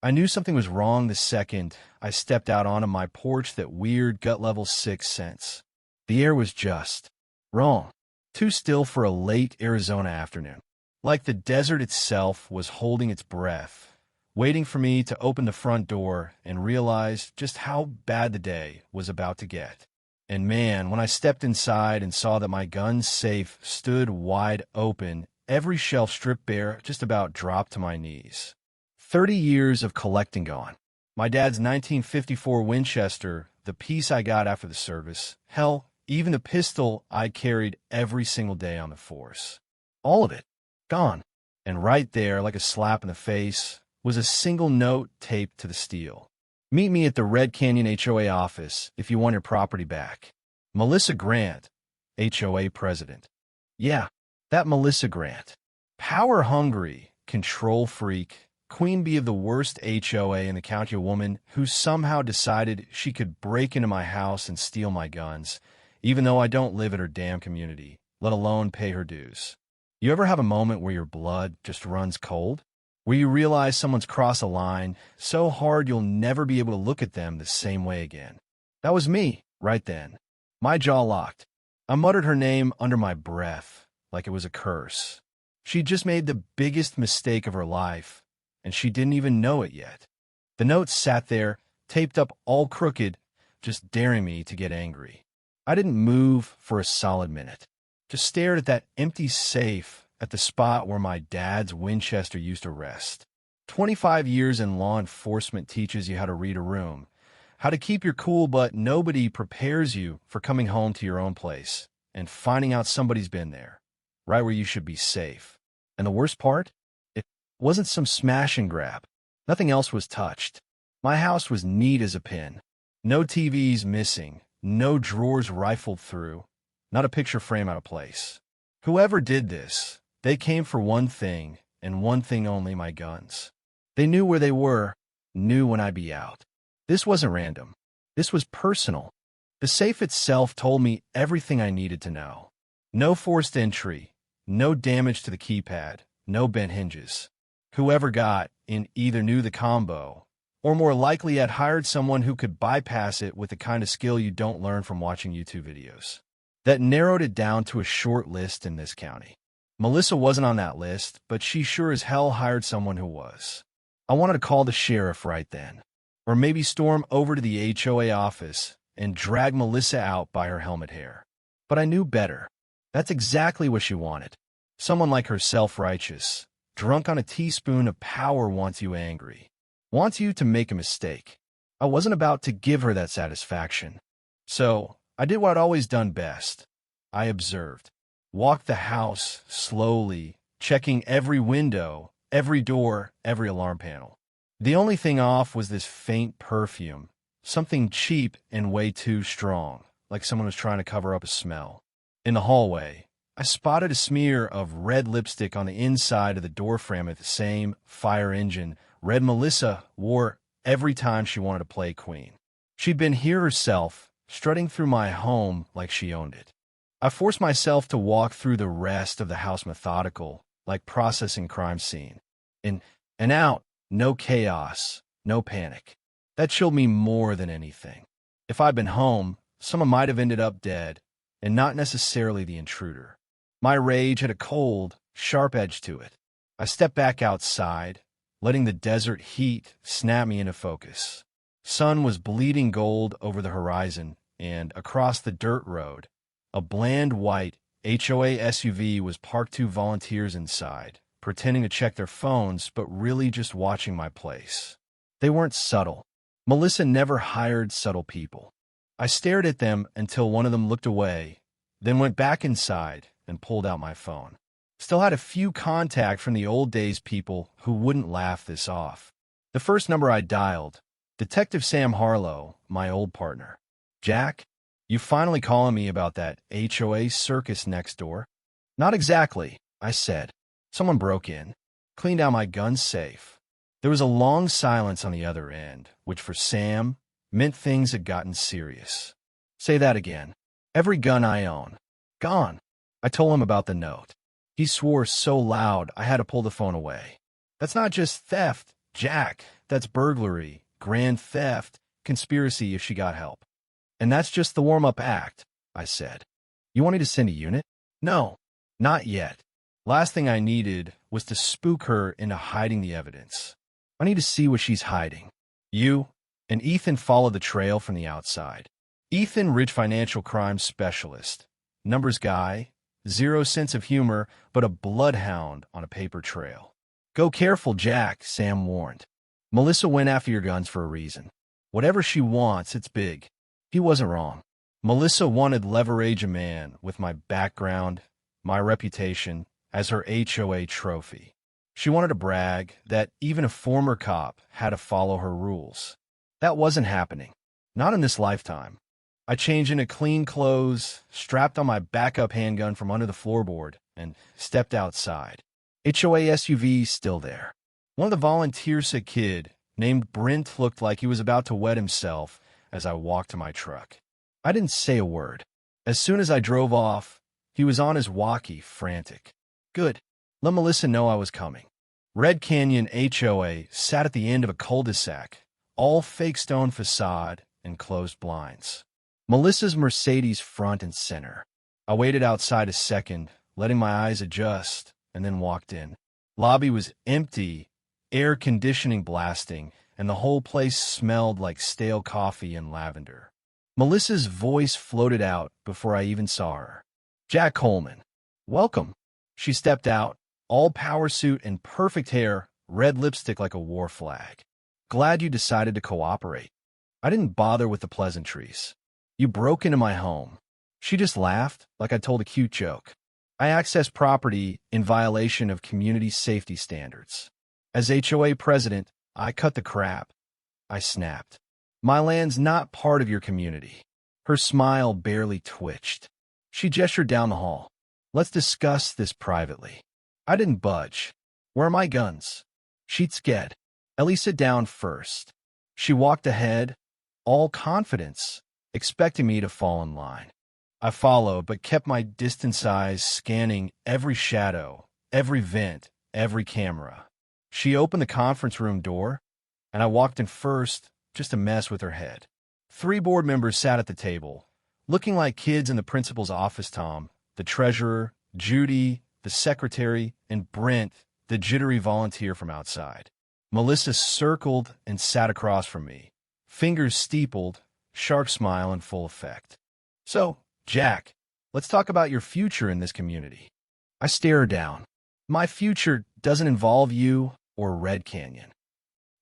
I knew something was wrong the second I stepped out onto my porch. That weird gut-level sixth sense. The air was just wrong. Too still for a late Arizona afternoon. Like the desert itself was holding its breath, waiting for me to open the front door and realize just how bad the day was about to get. And man, when I stepped inside and saw that my gun safe stood wide open, every shelf stripped bare, just about dropped to my knees. 30 years of collecting gone. My dad's 1954 Winchester, the piece I got after the service, hell, even the pistol I carried every single day on the force. All of it, gone. And right there, like a slap in the face, was a single note taped to the steel. Meet me at the Red Canyon HOA office if you want your property back. Melissa Grant, HOA president. Yeah, that Melissa Grant. Power-hungry, control freak, queen bee of the worst HOA in the county, a woman who somehow decided she could break into my house and steal my guns, even though I don't live in her damn community, let alone pay her dues. You ever have a moment where your blood just runs cold? Where you realize someone's crossed a line so hard you'll never be able to look at them the same way again? That was me, right then. My jaw locked. I muttered her name under my breath, like it was a curse. She'd just made the biggest mistake of her life, and she didn't even know it yet. The note sat there, taped up all crooked, just daring me to get angry. I didn't move for a solid minute. Just stared at that empty safe at the spot where my dad's Winchester used to rest. 25 years in law enforcement teaches you how to read a room, how to keep your cool, but nobody prepares you for coming home to your own place and finding out somebody's been there, right where you should be safe. And the worst part? It wasn't some smash and grab. Nothing else was touched. My house was neat as a pin. No TVs missing, no drawers rifled through, not a picture frame out of place. Whoever did this, they came for one thing, and one thing only: my guns. They knew where they were, knew when I'd be out. This wasn't random. This was personal. The safe itself told me everything I needed to know. No forced entry, no damage to the keypad, no bent hinges. Whoever got in either knew the combo, or more likely had hired someone who could bypass it with the kind of skill you don't learn from watching YouTube videos. That narrowed it down to a short list in this county. Melissa wasn't on that list, but she sure as hell hired someone who was. I wanted to call the sheriff right then, or maybe storm over to the HOA office and drag Melissa out by her helmet hair. But I knew better. That's exactly what she wanted. Someone like her, self-righteous, drunk on a teaspoon of power, wants you angry, wants you to make a mistake. I wasn't about to give her that satisfaction. So I did what I'd always done best. I observed. Walked the house slowly, checking every window, every door, every alarm panel. The only thing off was this faint perfume, something cheap and way too strong, like someone was trying to cover up a smell. In the hallway, I spotted a smear of red lipstick on the inside of the doorframe at the same fire engine red Melissa wore every time she wanted to play queen. She'd been here herself, strutting through my home like she owned it. I forced myself to walk through the rest of the house methodical, like processing crime scene. In and out, no chaos, no panic. That chilled me more than anything. If I'd been home, someone might have ended up dead, and not necessarily the intruder. My rage had a cold, sharp edge to it. I stepped back outside, letting the desert heat snap me into focus. Sun was bleeding gold over the horizon, and across the dirt road, a bland white HOA SUV was parked. 2 volunteers inside, pretending to check their phones, but really just watching my place. They weren't subtle. Melissa never hired subtle people. I stared at them until one of them looked away, then went back inside and pulled out my phone. Still had a few contact from the old days, people who wouldn't laugh this off. The first number I dialed, Detective Sam Harlow, my old partner. Jack, you finally calling me about that HOA circus next door? Not exactly, I said. Someone broke in, cleaned out my gun safe. There was a long silence on the other end, which for Sam meant things had gotten serious. Say that again. Every gun I own. Gone. I told him about the note. He swore so loud I had to pull the phone away. That's not just theft, Jack. That's burglary, grand theft, conspiracy if she got help. And that's just the warm-up act, I said. You want me to send a unit? No, not yet. Last thing I needed was to spook her into hiding the evidence. I need to see what she's hiding. You and Ethan followed the trail from the outside. Ethan, rich financial crime specialist, numbers guy, zero sense of humor, but a bloodhound on a paper trail. Go careful, Jack, Sam warned. Melissa went after your guns for a reason. Whatever she wants, it's big. He wasn't wrong. Melissa wanted leverage a man with my background, my reputation, as her HOA trophy. She wanted to brag that even a former cop had to follow her rules. That wasn't happening. Not in this lifetime. I changed into clean clothes, strapped on my backup handgun from under the floorboard, and stepped outside. HOA SUV still there. One of the volunteers, a kid named Brent, looked like he was about to wet himself as I walked to my truck. I didn't say a word. As soon as I drove off, he was on his walkie, frantic. Good. Let Melissa know I was coming. Red Canyon HOA sat at the end of a cul-de-sac, all fake stone facade and closed blinds. Melissa's Mercedes front and center. I waited outside a second, letting my eyes adjust, and then walked in. Lobby was empty, air conditioning blasting, and the whole place smelled like stale coffee and lavender. Melissa's voice floated out before I even saw her. Jack Coleman. Welcome. She stepped out, all power suit and perfect hair, red lipstick like a war flag. Glad you decided to cooperate. I didn't bother with the pleasantries. You broke into my home. She just laughed like I told a cute joke. I accessed property in violation of community safety standards. As HOA president, I cut the crap. I snapped. My land's not part of your community. Her smile barely twitched. She gestured down the hall. Let's discuss this privately. I didn't budge. Where are my guns? She'd scared. Ellie, sit down first. She walked ahead, all confidence, expecting me to fall in line. I followed, but kept my distance eyes scanning every shadow, every vent, every camera. She opened the conference room door, and I walked in first, just to mess with her head. 3 board members sat at the table, looking like kids in the principal's office. Tom, the treasurer, Judy, the secretary, and Brent, the jittery volunteer from outside. Melissa circled and sat across from me, fingers steepled, sharp smile in full effect. So, Jack, let's talk about your future in this community. I stare her down. My future doesn't involve you or Red Canyon.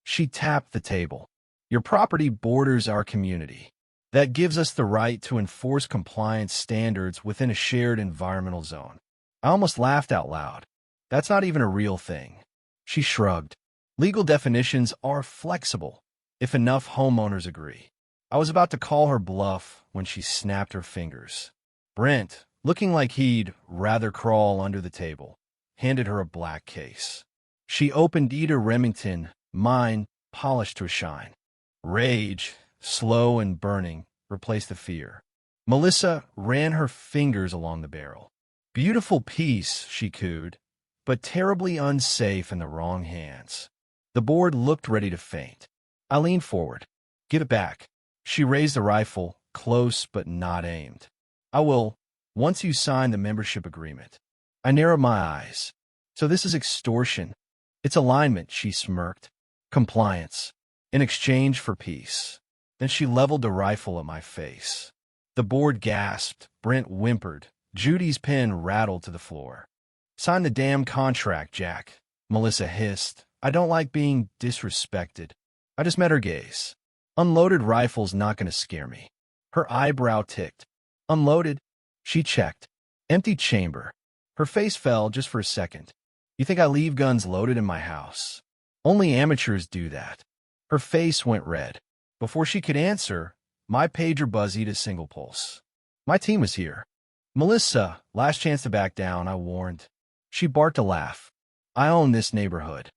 She tapped the table. Your property borders our community. That gives us the right to enforce compliance standards within a shared environmental zone. I almost laughed out loud. That's not even a real thing. She shrugged. Legal definitions are flexible, if enough homeowners agree. I was about to call her bluff when she snapped her fingers. Brent, looking like he'd rather crawl under the table, handed her a black case. She opened Eda Remington, mine polished to a shine. Rage, slow and burning, replaced the fear. Melissa ran her fingers along the barrel. Beautiful piece, she cooed, but terribly unsafe in the wrong hands. The board looked ready to faint. I leaned forward. Give it back. She raised the rifle, close but not aimed. I will, once you sign the membership agreement. I narrowed my eyes. So this is extortion. It's alignment, she smirked. Compliance. In exchange for peace. Then she leveled the rifle at my face. The board gasped. Brent whimpered. Judy's pen rattled to the floor. Sign the damn contract, Jack, Melissa hissed. I don't like being disrespected. I just met her gaze. Unloaded rifle's not going to scare me. Her eyebrow ticked. Unloaded? She checked. Empty chamber. Her face fell just for a second. You think I leave guns loaded in my house? Only amateurs do that. Her face went red. Before she could answer, my pager buzzed a single pulse. My team was here. Melissa, last chance to back down, I warned. She barked a laugh. I own this neighborhood.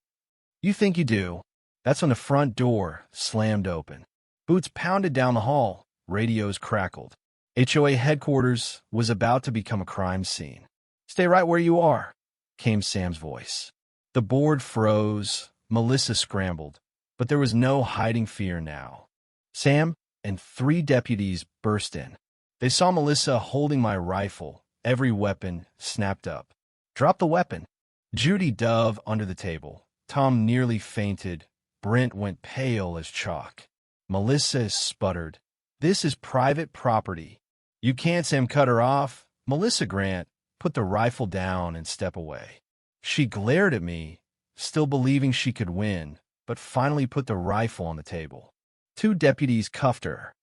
You think you do? That's when the front door slammed open. Boots pounded down the hall. Radios crackled. HOA headquarters was about to become a crime scene. Stay right where you are, came Sam's voice. The board froze. Melissa scrambled. But there was no hiding fear now. Sam and 3 deputies burst in. They saw Melissa holding my rifle, every weapon snapped up. "Drop the weapon." Judy dove under the table. Tom nearly fainted. Brent went pale as chalk. Melissa sputtered. "This is private property. You can't." Sam cut her off. "Melissa Grant, put the rifle down and step away." She glared at me, still believing she could win, but finally put the rifle on the table. 2 deputies cuffed her.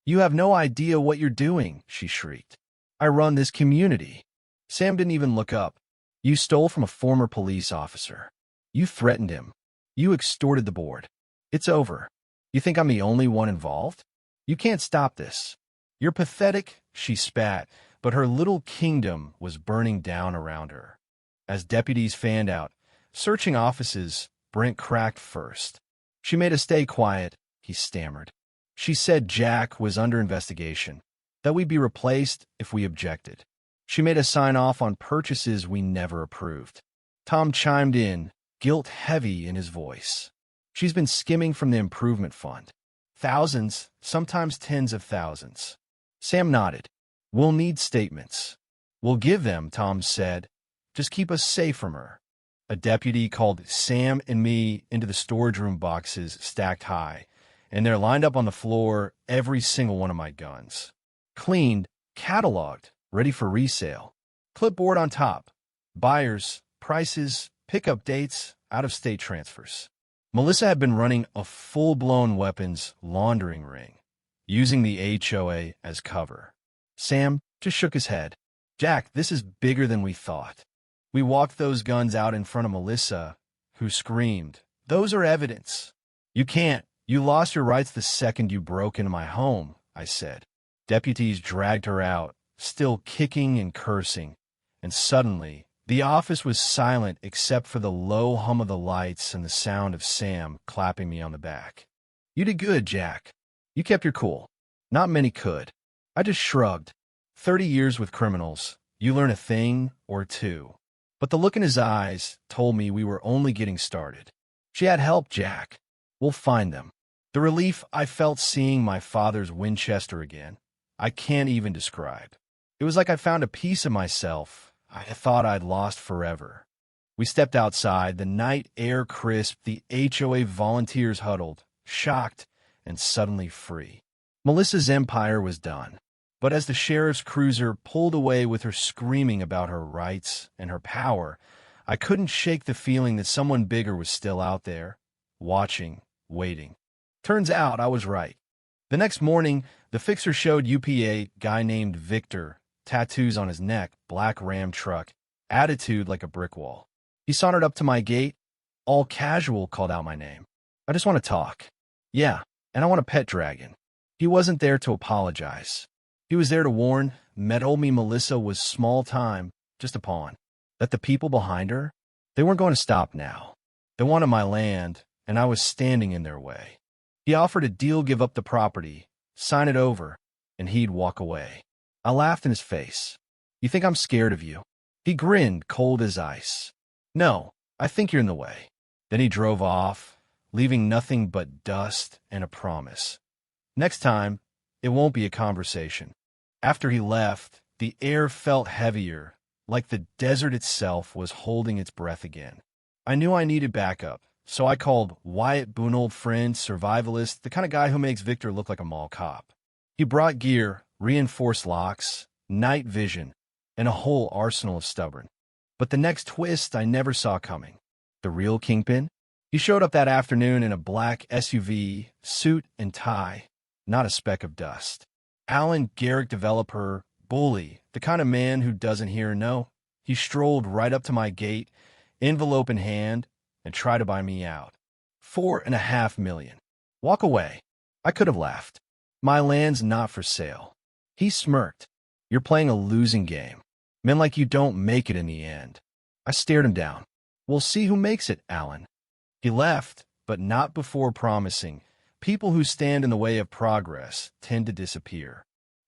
"You have no idea what you're doing," she shrieked. "I run this community." Sam didn't even look up. "You stole from a former police officer. You threatened him. You extorted the board. It's over. You think I'm the only one involved? You can't stop this. You're pathetic," she spat, but her little kingdom was burning down around her. As deputies fanned out, searching offices, Brent cracked first. "She made us stay quiet," he stammered. "She said Jack was under investigation, that we'd be replaced if we objected. She made us sign off on purchases we never approved." Tom chimed in, guilt heavy in his voice. "She's been skimming from the improvement fund. Thousands, sometimes tens of thousands." Sam nodded. "We'll need statements." "We'll give them," Tom said. "Just keep us safe from her." A deputy called Sam and me into the storage room, boxes stacked high, and they're lined up on the floor, every single one of my guns. Cleaned, cataloged, ready for resale. Clipboard on top. Buyers, prices, pickup dates, out-of-state transfers. Melissa had been running a full-blown weapons laundering ring, using the HOA as cover. Sam just shook his head. "Jack, this is bigger than we thought." We walked those guns out in front of Melissa, who screamed, "Those are evidence." "You can't. You lost your rights the second you broke into my home," I said. Deputies dragged her out, still kicking and cursing, and suddenly the office was silent except for the low hum of the lights and the sound of Sam clapping me on the back. "You did good, Jack. You kept your cool." Not many could. I just shrugged. 30 years with criminals, you learn a thing or two. But the look in his eyes told me we were only getting started. "She had help, Jack. We'll find them." The relief I felt seeing my father's Winchester again, I can't even describe. It was like I found a piece of myself I thought I'd lost forever. We stepped outside, the night air crisp, the HOA volunteers huddled, shocked and suddenly free. Melissa's empire was done. But as the sheriff's cruiser pulled away with her screaming about her rights and her power, I couldn't shake the feeling that someone bigger was still out there, watching, waiting. Turns out I was right. The next morning, the fixer showed UPA guy named Victor, tattoos on his neck, black Ram truck, attitude like a brick wall. He sauntered up to my gate, all casual, called out my name. "I just want to talk." "Yeah, and I want a pet dragon." He wasn't there to apologize. He was there to warn. Told me Melissa was small time, just a pawn. That the people behind her, they weren't going to stop now. They wanted my land, and I was standing in their way. He offered a deal, give up the property, sign it over, and he'd walk away. I laughed in his face. "You think I'm scared of you?" He grinned, cold as ice. "No, I think you're in the way." Then he drove off, leaving nothing but dust and a promise. "Next time, it won't be a conversation." After he left, the air felt heavier, like the desert itself was holding its breath again. I knew I needed backup, so I called Wyatt Boone, old friend, survivalist, the kind of guy who makes Victor look like a mall cop. He brought gear, reinforced locks, night vision, and a whole arsenal of stubborn. But the next twist I never saw coming. The real kingpin? He showed up that afternoon in a black SUV, suit and tie, not a speck of dust. Alan Garrick, developer, bully, the kind of man who doesn't hear no. He strolled right up to my gate, envelope in hand, and tried to buy me out. $4.5 million. Walk away. I could have laughed. My land's not for sale. He smirked. You're playing a losing game. Men like you don't make it in the end. I stared him down. We'll see who makes it, Alan. He left, but not before promising. People who stand in the way of progress tend to disappear.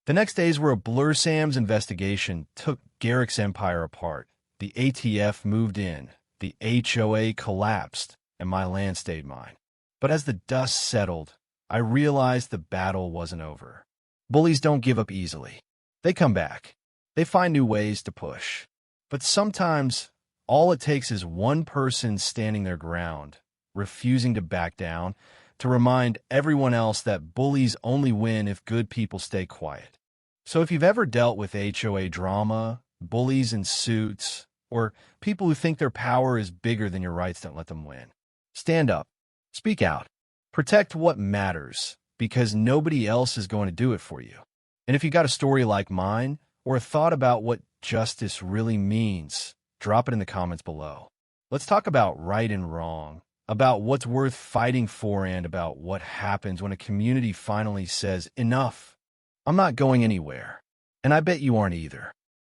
The next days were a blur. Sam's investigation took Garrick's empire apart. The ATF moved in, the HOA collapsed, and my land stayed mine. But as the dust settled, I realized the battle wasn't over. Bullies don't give up easily. They come back. They find new ways to push. But sometimes, all it takes is one person standing their ground, refusing to back down, to remind everyone else that bullies only win if good people stay quiet. So if you've ever dealt with HOA drama, bullies in suits, or people who think their power is bigger than your rights, don't let them win. Stand up. Speak out. Protect what matters, because nobody else is going to do it for you. And if you got a story like mine, or a thought about what justice really means, drop it in the comments below. Let's talk about right and wrong, about what's worth fighting for, and about what happens when a community finally says, enough. I'm not going anywhere. And I bet you aren't either.